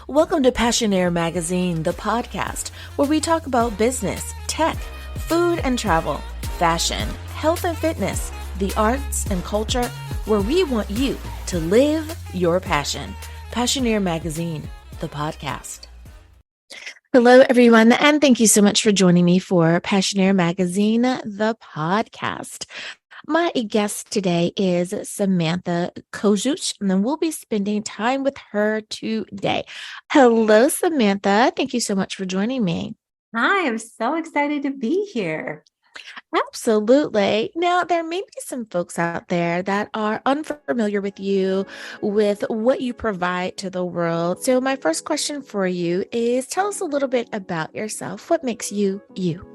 Welcome to Passionaire-magazine, the podcast where we talk about business, tech, food and travel, fashion, health and fitness, the arts and culture, where we want you to live your passion. Passionaire-magazine, the podcast. Hello, everyone, and thank you so much for joining me for Passionaire-magazine, the podcast. My guest today is Samantha Kozuch, and then we'll be spending time with her today. Hello, Samantha. Thank you so much for joining me. Hi, I'm so excited to be here. Absolutely. Now, there may be some folks out there that are unfamiliar with you, with what you provide to the world. So my first question for you is, tell us a little bit about yourself. What makes you, you?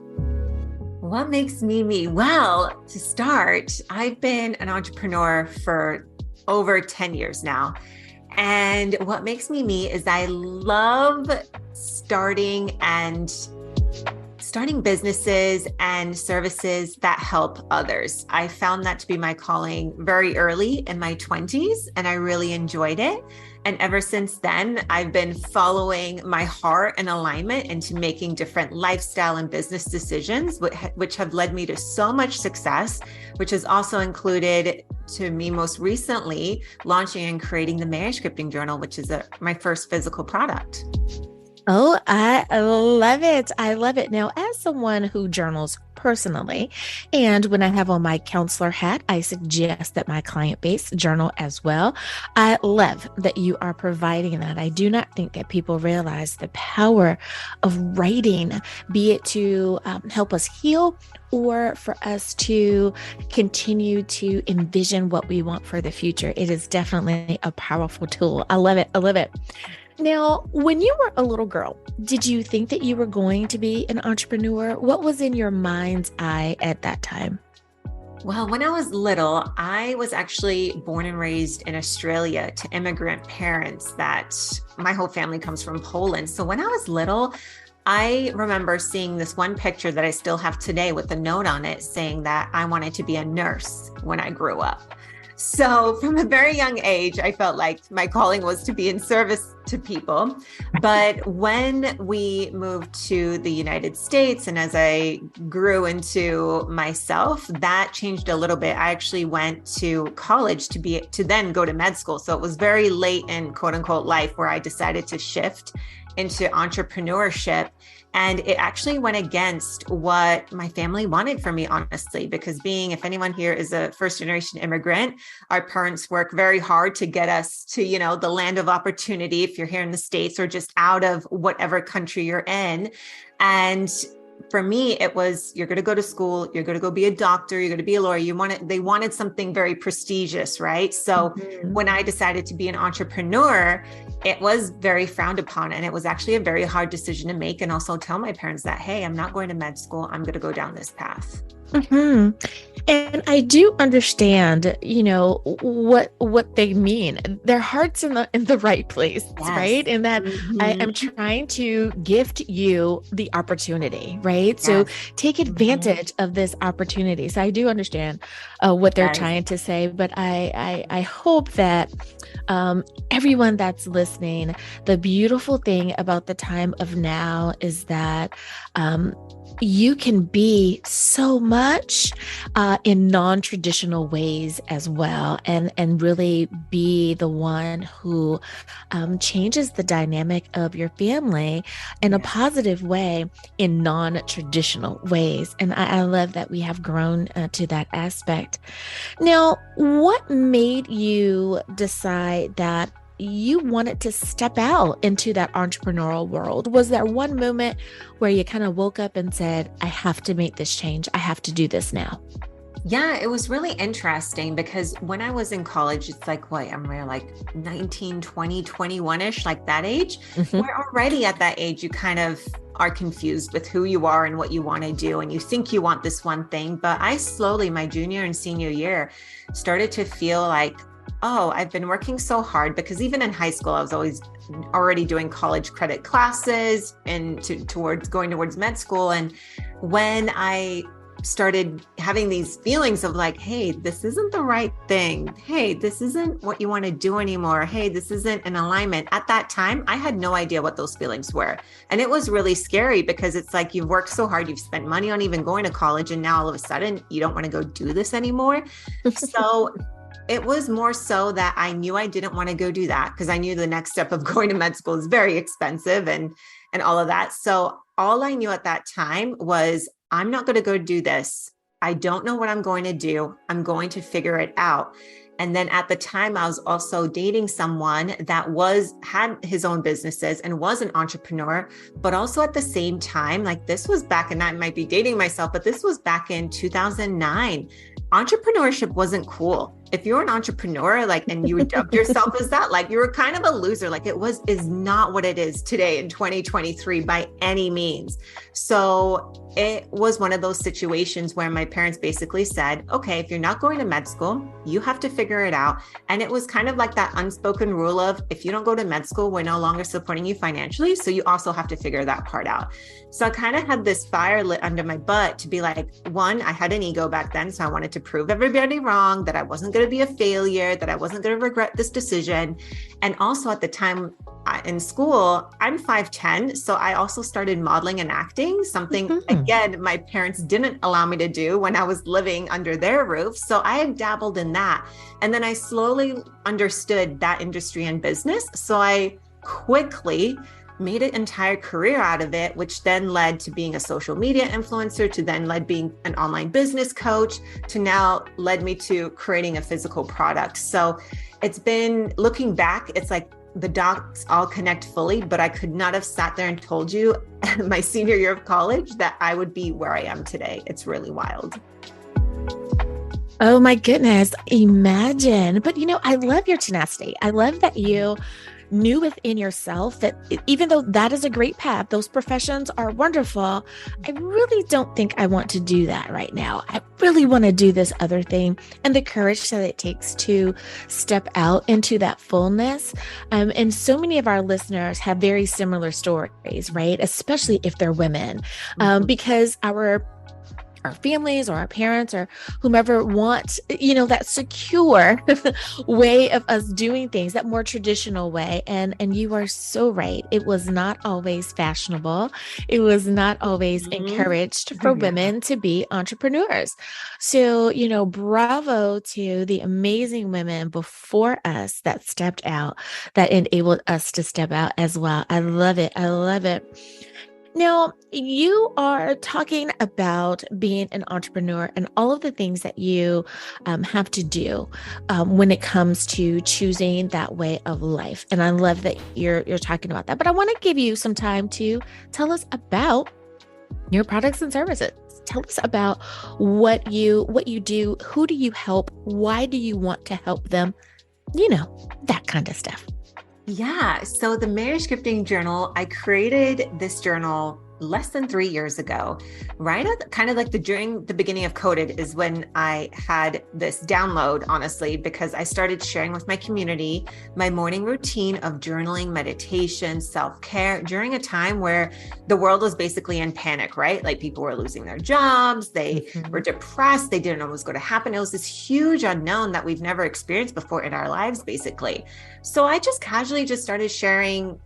What makes me me? Well, to start, I've been an entrepreneur for over 10 years now. And what makes me me is I love starting businesses and services that help others. I found that to be my calling very early in my 20s, and I really enjoyed it. And ever since then, I've been following my heart and alignment into making different lifestyle and business decisions, which have led me to so much success, which has also included, to me most recently, launching and creating the Maniscripting journal, which is my first physical product. Oh, I love it. I love it. Now, as someone who journals personally, and when I have on my counselor hat, I suggest that my client base journal as well. I love that you are providing that. I do not think that people realize the power of writing, be it to help us heal or for us to continue to envision what we want for the future. It is definitely a powerful tool. I love it. I love it. Now, when you were a little girl, did you think that you were going to be an entrepreneur? What was in your mind's eye at that time? Well, when I was little, I was actually born and raised in Australia to immigrant parents that my whole family comes from Poland. So when I was little, I remember seeing this one picture that I still have today with a note on it saying that I wanted to be a nurse when I grew up. So from a very young age, I felt like my calling was to be in service to people. But when we moved to the United States and as I grew into myself, that changed a little bit. I actually went to college to then go to med school. So it was very late in quote unquote life where I decided to shift into entrepreneurship. And it actually went against what my family wanted for me, honestly, because if anyone here is a first generation immigrant, our parents work very hard to get us to, the land of opportunity, if you're here in the States or just out of whatever country you're in. And for me, it was, you're going to go to school, you're going to go be a doctor, you're going to be a lawyer. They wanted something very prestigious, right? So when I decided to be an entrepreneur, it was very frowned upon. And it was actually a very hard decision to make. And also tell my parents that, hey, I'm not going to med school. I'm going to go down this path. Mm-hmm. And I do understand, what they mean. Their heart's in the right place, yes. Right? And that I am trying to gift you the opportunity, right? Yes. So take advantage of this opportunity. So I do understand what they're trying to say, but I hope that everyone that's listening, the beautiful thing about the time of now is that you can be so much in non-traditional ways as well, and really be the one who changes the dynamic of your family in a positive way in non-traditional ways. And I love that we have grown to that aspect. Now, what made you decide that you wanted to step out into that entrepreneurial world? Was there one moment where you kind of woke up and said, I have to make this change. I have to do this now? Yeah, it was really interesting because when I was in college, it's like, I'm really like 19, 20, 21-ish, like that age. We're already at that age. You kind of are confused with who you are and what you want to do. And you think you want this one thing, but I slowly, my junior and senior year, started to feel like, oh, I've been working so hard, because even in high school, I was already doing college credit classes and towards med school. And when I started having these feelings of like, hey, this isn't the right thing. Hey, this isn't what you want to do anymore. Hey, this isn't an alignment. At that time, I had no idea what those feelings were. And it was really scary because it's like, you've worked so hard, you've spent money on even going to college, and now all of a sudden you don't want to go do this anymore. So it was more so that I knew I didn't want to go do that, because I knew the next step of going to med school is very expensive and all of that. So all I knew at that time was, I'm not going to go do this. I don't know what I'm going to do. I'm going to figure it out. And then at the time, I was also dating someone that had his own businesses and was an entrepreneur, but also at the same time, like this was back, and I might be dating myself, but this was back in 2009. Entrepreneurship wasn't cool. If you're an entrepreneur, like, and you dubbed yourself as that, like you were kind of a loser. Like is not what it is today in 2023 by any means. So it was one of those situations where my parents basically said, okay, if you're not going to med school, you have to figure it out. And it was kind of like that unspoken rule of, if you don't go to med school, we're no longer supporting you financially. So you also have to figure that part out. So I kind of had this fire lit under my butt to be like, one, I had an ego back then. So I wanted to prove everybody wrong, that I wasn't going to be a failure, that I wasn't going to regret this decision. And also at the time in school, I'm 5'10". So I also started modeling and acting, something, again, my parents didn't allow me to do when I was living under their roof. So I had dabbled in that. And then I slowly understood that industry and business. So I quickly made an entire career out of it, which then led to being a social media influencer, to then led being an online business coach, to now led me to creating a physical product. So it's been, looking back, it's like the dots all connect fully, but I could not have sat there and told you my senior year of college that I would be where I am today. It's really wild. Oh my goodness. Imagine. But I love your tenacity. I love that you knew within yourself that even though that is a great path, those professions are wonderful, I really don't think I want to do that right now. I really want to do this other thing. And the courage that it takes to step out into that fullness. And so many of our listeners have very similar stories, right? Especially if they're women, because our families or our parents or whomever want, that secure way of us doing things, that more traditional way. And you are so right. It was not always fashionable. It was not always encouraged for women to be entrepreneurs. So, bravo to the amazing women before us that stepped out, that enabled us to step out as well. I love it. I love it. Now, you are talking about being an entrepreneur and all of the things that you have to do when it comes to choosing that way of life. And I love that you're talking about that. But I want to give you some time to tell us about your products and services. Tell us about what you do. Who do you help? Why do you want to help them? That kind of stuff. Yeah. So the Maniscripting journal, I created this journal less than 3 years ago, right at kind of like during the beginning of COVID is when I had this download, honestly, because I started sharing with my community my morning routine of journaling, meditation, self-care during a time where the world was basically in panic, right? Like people were losing their jobs. They were depressed. They didn't know what was going to happen. It was this huge unknown that we've never experienced before in our lives, basically. So I just casually started sharing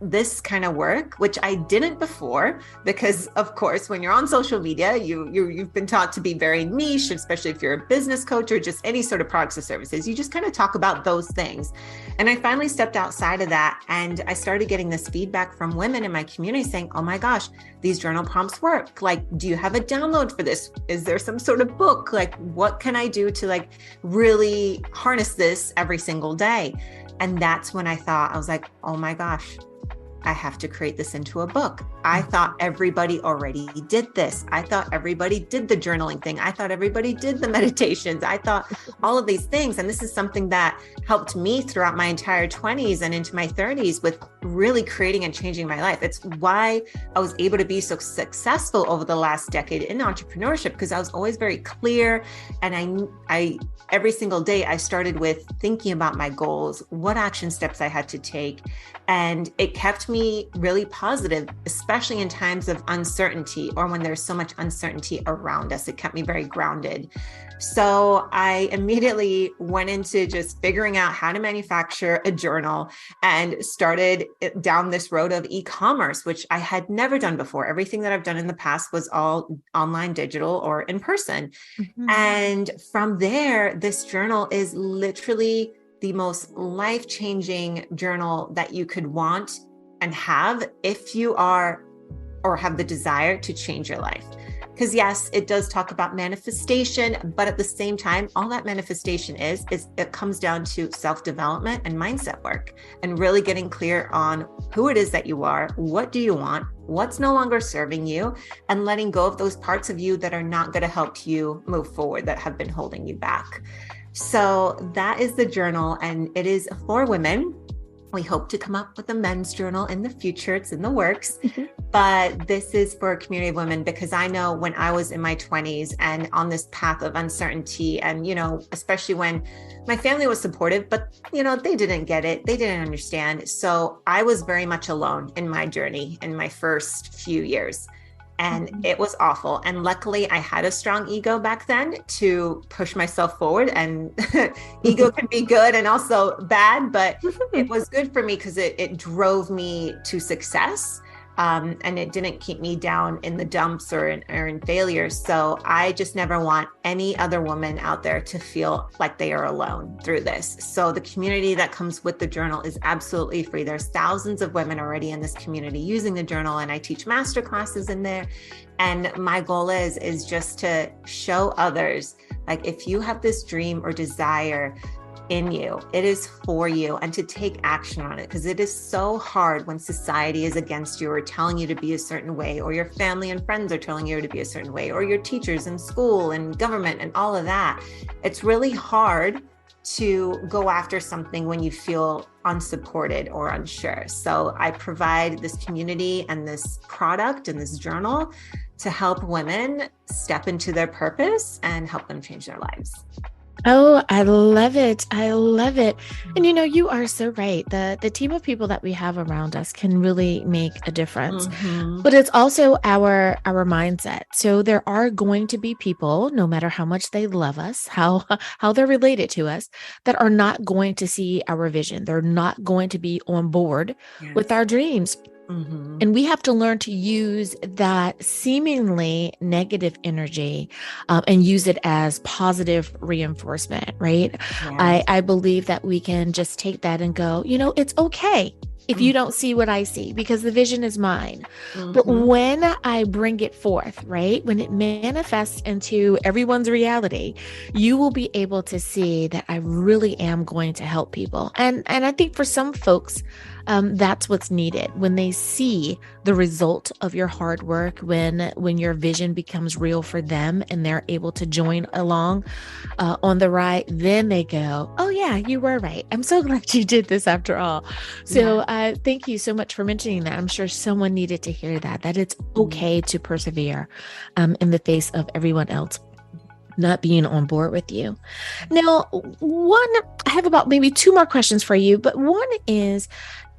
this kind of work, which I didn't before, because of course, when you're on social media, you've been taught to be very niche, especially if you're a business coach or just any sort of products or services. You just kind of talk about those things. And I finally stepped outside of that, and I started getting this feedback from women in my community saying, oh my gosh, these journal prompts work. Like, do you have a download for this? Is there some sort of book? Like, what can I do to really harness this every single day? And that's when I was like, oh my gosh, I have to create this into a book. I thought everybody already did this. I thought everybody did the journaling thing. I thought everybody did the meditations. I thought all of these things. And this is something that helped me throughout my entire 20s and into my 30s with really creating and changing my life. It's why I was able to be so successful over the last decade in entrepreneurship, because I was always very clear. And I every single day I started with thinking about my goals, what action steps I had to take. And it kept me me really positive, especially in times of uncertainty or when there's so much uncertainty around us. It kept me very grounded. So I immediately went into just figuring out how to manufacture a journal and started down this road of e-commerce, which I had never done before. Everything that I've done in the past was all online, digital, or in person. Mm-hmm. And from there, this journal is literally the most life-changing journal that you could want and have if you are or have the desire to change your life. Because yes, it does talk about manifestation, but at the same time, all that manifestation is it comes down to self-development and mindset work and really getting clear on who it is that you are, what do you want, what's no longer serving you, and letting go of those parts of you that are not going to help you move forward, that have been holding you back. So that is the journal, and it is for women. We hope to come up with a men's journal in the future. It's in the works, but this is for a community of women, because I know when I was in my 20s and on this path of uncertainty, and, you know, especially when my family was supportive, but, you know, they didn't get it. They didn't understand. So I was very much alone in my journey in my first few years. And it was awful. And luckily I had a strong ego back then to push myself forward, and ego can be good and also bad, but it was good for me because it drove me to success. And it didn't keep me down in the dumps or in failures. So I just never want any other woman out there to feel like they are alone through this. So the community that comes with the journal is absolutely free. There's thousands of women already in this community using the journal, and I teach master classes in there. And my goal is just to show others, like, if you have this dream or desire in you, it is for you, and to take action on it, because it is so hard when society is against you or telling you to be a certain way, or your family and friends are telling you to be a certain way, or your teachers in school and government and all of that. It's really hard to go after something when you feel unsupported or unsure. So I provide this community and this product and this journal to help women step into their purpose and help them change their lives. Oh, I love it. I love it. And you know, you are so right. The team of people that we have around us can really make a difference. But it's also our mindset. So there are going to be people, no matter how much they love us, how they're related to us, that are not going to see our vision. They're not going to be on board with our dreams. And we have to learn to use that seemingly negative energy and use it as positive reinforcement, right? Yes. I believe that we can just take that and go, you know, it's okay if you don't see what I see, because the vision is mine. But when I bring it forth, right, when it manifests into everyone's reality, you will be able to see that I really am going to help people. And I think for some folks, that's what's needed. When they see the result of your hard work, when your vision becomes real for them and they're able to join along on the ride, then they go, oh yeah, you were right. I'm so glad you did this after all. So thank you so much for mentioning that. I'm sure someone needed to hear that it's okay to persevere in the face of everyone else not being on board with you. Now, I have about maybe two more questions for you, but one is,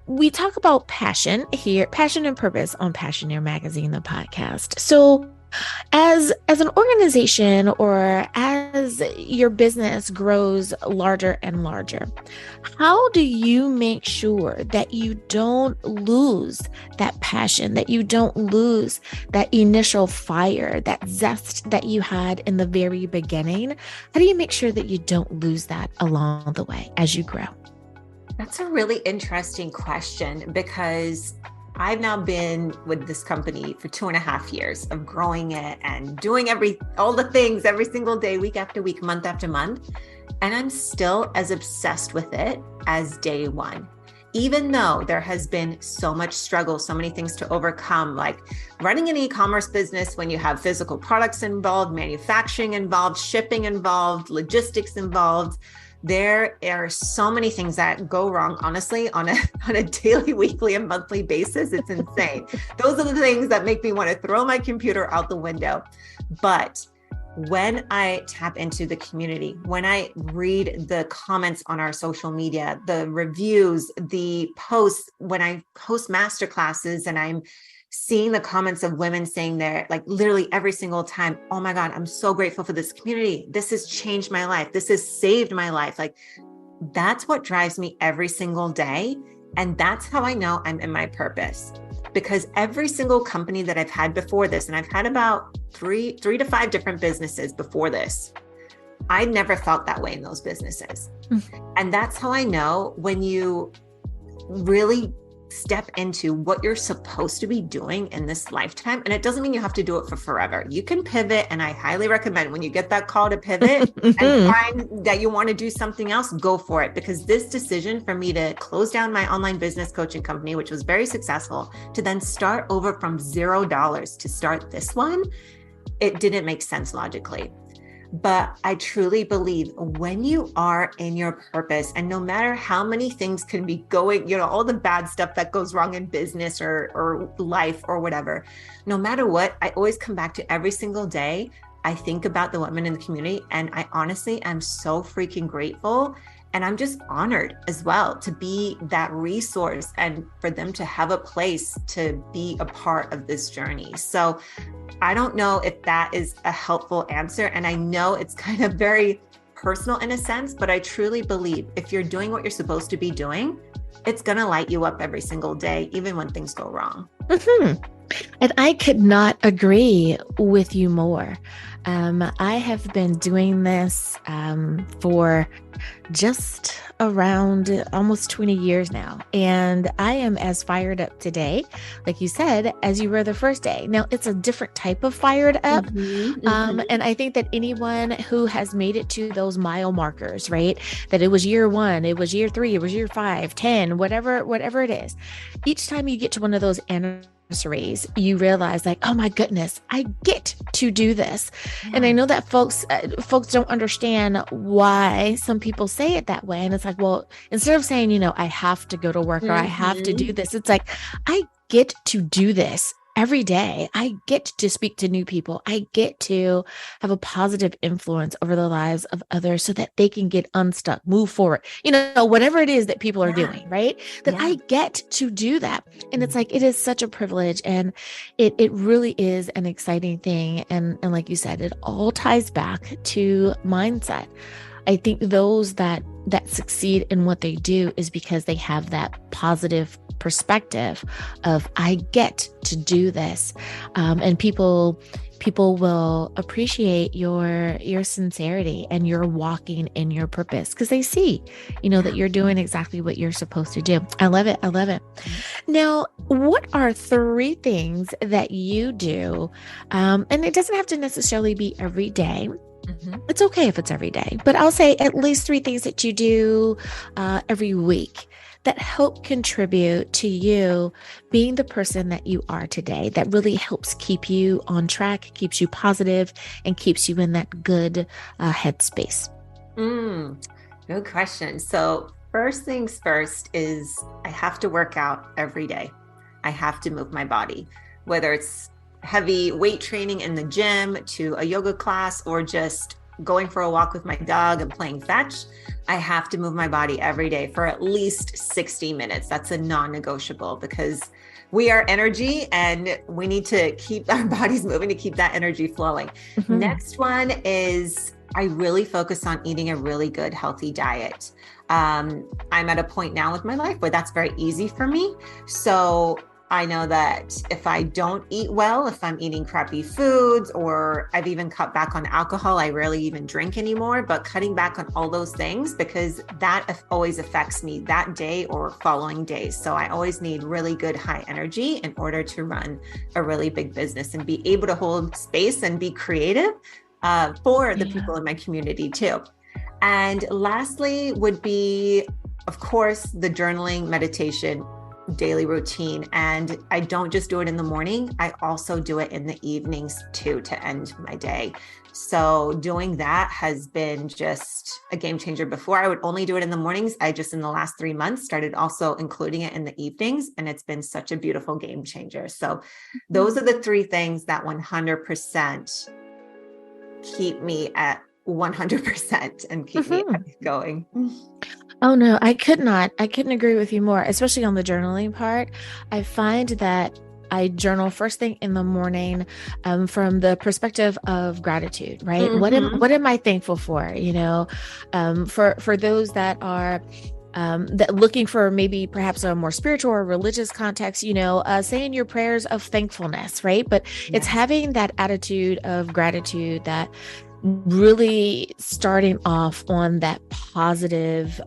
we talk about passion here, passion and purpose on Passionaire-magazine, the podcast. So as an organization, or as your business grows larger and larger, how do you make sure that you don't lose that passion, that you don't lose that initial fire, that zest that you had in the very beginning? How do you make sure that you don't lose that along the way as you grow? That's a really interesting question, because I've now been with this company for 2.5 years of growing it and doing all the things every single day, week after week, month after month. And I'm still as obsessed with it as day one, even though there has been so much struggle, so many things to overcome, like running an e-commerce business when you have physical products involved, manufacturing involved, shipping involved, logistics involved. There are so many things that go wrong, honestly, on a daily, weekly, and monthly basis. It's insane. Those are the things that make me want to throw my computer out the window. But when I tap into the community, when I read the comments on our social media, the reviews, the posts, when I host masterclasses and I'm seeing the comments of women saying they're like literally every single time, oh my God, I'm so grateful for this community. This has changed my life. This has saved my life. Like, that's what drives me every single day. And that's how I know I'm in my purpose. Because every single company that I've had before this, and I've had about three to five different businesses before this, I never felt that way in those businesses. And that's how I know when you really step into what you're supposed to be doing in this lifetime. And it doesn't mean you have to do it for forever. You can pivot. And I highly recommend when you get that call to pivot and find that you want to do something else, go for it. Because this decision for me to close down my online business coaching company, which was very successful, to then start over from $0 to start this one, it didn't make sense logically. But I truly believe when you are in your purpose, and no matter how many things can be going, all the bad stuff that goes wrong in business or life or whatever, no matter what, I always come back to every single day. I think about the women in the community, and I honestly am so freaking grateful. And I'm just honored as well to be that resource and for them to have a place to be a part of this journey. So I don't know if that is a helpful answer. And I know it's kind of very personal in a sense, but I truly believe if you're doing what you're supposed to be doing, it's going to light you up every single day, even when things go wrong. Mm-hmm. And I could not agree with you more. I have been doing this for just around almost 20 years now. And I am as fired up today, like you said, as you were the first day. Now, it's a different type of fired up. And I think that anyone who has made it to those mile markers, right, that it was year 1, it was year 3, it was year 5, 10, whatever it is, each time you get to one of those anniversaries, you realize like, oh my goodness, I get to do this. Yeah. And I know that folks don't understand why some people say it that way. And it's like, well, instead of saying, I have to go to work or I have to do this, it's like, I get to do this every day. I get to speak to new people. I get to have a positive influence over the lives of others so that they can get unstuck, move forward, whatever it is that people are doing, right? That I get to do that. And it's like, it is such a privilege, and it really is an exciting thing. And like you said, it all ties back to mindset. I think those that succeed in what they do is because they have that positive perspective of, I get to do this. And people will appreciate your sincerity and your walking in your purpose because they see, that you're doing exactly what you're supposed to do. I love it. Now, what are 3 things that you do? And it doesn't have to necessarily be every day. It's okay if it's every day, but I'll say at least 3 things that you do every week that help contribute to you being the person that you are today, that really helps keep you on track, keeps you positive, and keeps you in that good headspace. Good question. So first things first is I have to work out every day. I have to move my body, whether it's heavy weight training in the gym to a yoga class or just going for a walk with my dog and playing fetch. I have to move my body every day for at least 60 minutes. That's a non-negotiable because we are energy and we need to keep our bodies moving to keep that energy flowing. Next one is I really focus on eating a really good, healthy diet. I'm at a point now with my life where that's very easy for me. So I know that if I don't eat well, if I'm eating crappy foods, or I've even cut back on alcohol, I rarely even drink anymore, but cutting back on all those things because that always affects me that day or following days. So I always need really good high energy in order to run a really big business and be able to hold space and be creative for the people in my community too. And lastly would be, of course, the journaling, meditation, daily routine. And I don't just do it in the morning. I also do it in the evenings too, to end my day. So doing that has been just a game changer. Before I would only do it in the mornings. I just in the last 3 months started also including it in the evenings. And it's been such a beautiful game changer. So those are the 3 things that 100% keep me at 100% and keep me going. Oh no, I couldn't agree with you more, especially on the journaling part. I find that I journal first thing in the morning, from the perspective of gratitude, right? What am I thankful for? For those that are that looking for maybe perhaps a more spiritual or religious context, saying your prayers of thankfulness, right? But it's having that attitude of gratitude, that really starting off on that positive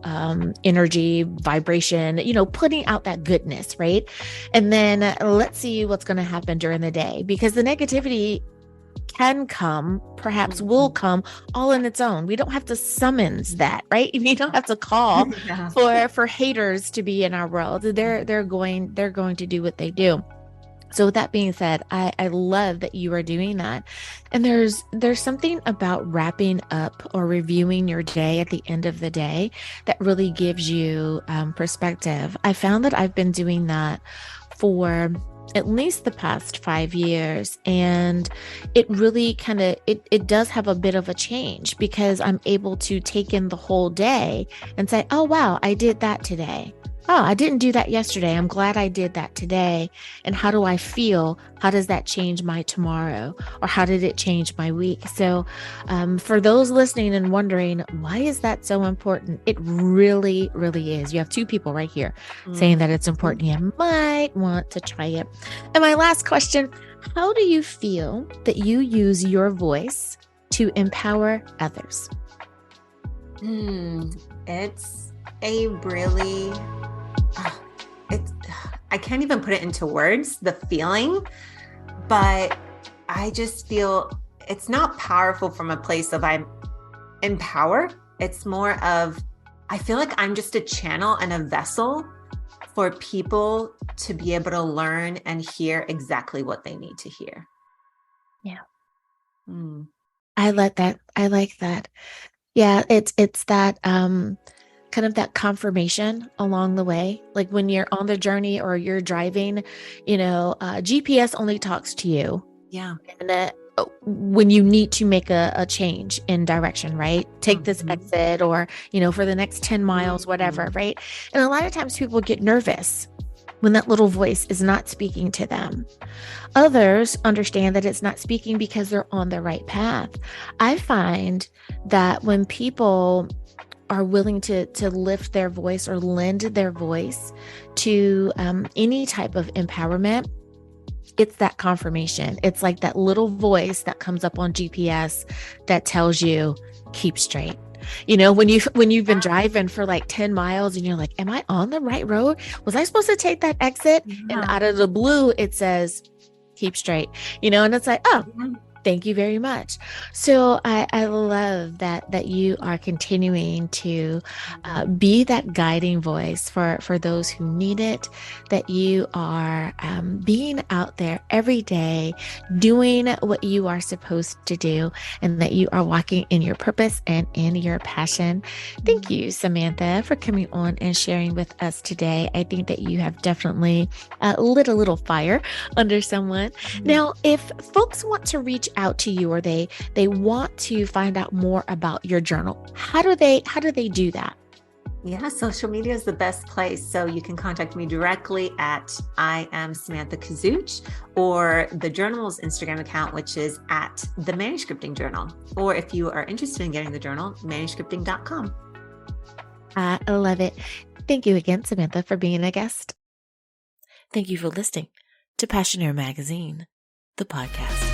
energy vibration, putting out that goodness, right? And then let's see what's going to happen during the day, because the negativity can come, perhaps will come all in its own. We don't have to summons that, right? We don't have to call for haters to be in our world. They're going to do what they do. So with that being said, I love that you are doing that. And there's something about wrapping up or reviewing your day at the end of the day that really gives you perspective. I found that I've been doing that for at least the past 5 years. And it really it does have a bit of a change, because I'm able to take in the whole day and say, oh, wow, I did that today. Oh, I didn't do that yesterday. I'm glad I did that today. And how do I feel? How does that change my tomorrow? Or how did it change my week? So for those listening and wondering, why is that so important? It really, really is. You have two people right here saying that it's important. You might want to try it. And my last question, how do you feel that you use your voice to empower others? It's a really... I can't even put it into words, the feeling, but I just feel it's not powerful from a place of I'm empowered. It's more of, I feel like I'm just a channel and a vessel for people to be able to learn and hear exactly what they need to hear. Yeah. I like that. Yeah, it's that kind of that confirmation along the way. Like when you're on the journey or you're driving, GPS only talks to you. Yeah. And when you need to make a change in direction, right? Take this exit, or, for the next 10 miles, whatever, right? And a lot of times people get nervous when that little voice is not speaking to them. Others understand that it's not speaking because they're on the right path. I find that when people are willing to lift their voice or lend their voice to any type of empowerment, it's that confirmation. It's like that little voice that comes up on GPS that tells you, keep straight. When you've been driving for like 10 miles and you're like, am I on the right road? Was I supposed to take that exit? And out of the blue, it says, keep straight, and it's like, oh, thank you very much. So I love that you are continuing to be that guiding voice for those who need it, that you are being out there every day, doing what you are supposed to do, and that you are walking in your purpose and in your passion. Thank you, Samantha, for coming on and sharing with us today. I think that you have definitely lit a little fire under someone. Now, if folks want to reach out to you, or they want to find out more about your journal, how do they do that? Yeah, social media is the best place. So you can contact me directly at I am Samantha Kozuch, or the journal's Instagram account, which is at the Maniscripting Journal. Or if you are interested in getting the journal, maniscripting.com. I love it. Thank you again, Samantha, for being a guest. Thank you for listening to Passionaire Magazine, the podcast.